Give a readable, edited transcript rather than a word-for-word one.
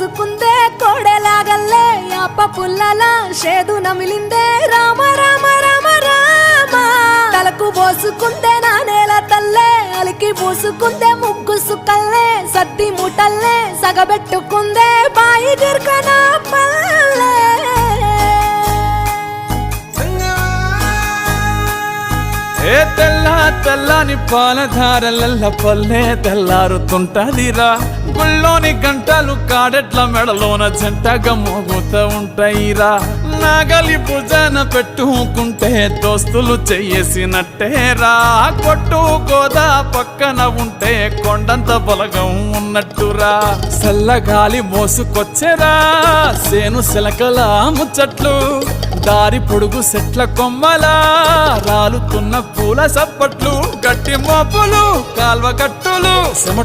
పోసుకుందే కోడెలాగల్లే యాప పుల్లలా షేదు నమిలిందే రామ రామ రామ రామ తలకు పోసుకుందే నా నేల తల్లే అలికి పూసుకుందే ముగ్గు సుక్కల్లే సత్తి ముటల్లే సగబెట్టుకుందే బాయి గిర్కనా పల్లె ఏ తెల్ల తెల్లని పాలధారలల్ల పల్లె తెల్లారుతుంటదిరా గుళ్ళోని గంటలు కాడెట్ల మెడలోన జంటగా మోగుతూ ఉంటాయిరా నాగలి భుజాన పెట్టుకుంటే దోస్తులు చెయ్యేసినట్టేరా కొట్టు గోదా పక్కన ఉంటే కొండంత బలగం ఉన్నట్టురా చల్లగాలి మోసుకొచ్చెరా సేను శిలకల ముచ్చట్లు దారి పొడుగు సెట్ల కొమ్మలా రాలుతున్న పూల సప్పట్లు గట్టి మోపులు కాల్వ కట్టులు చెమట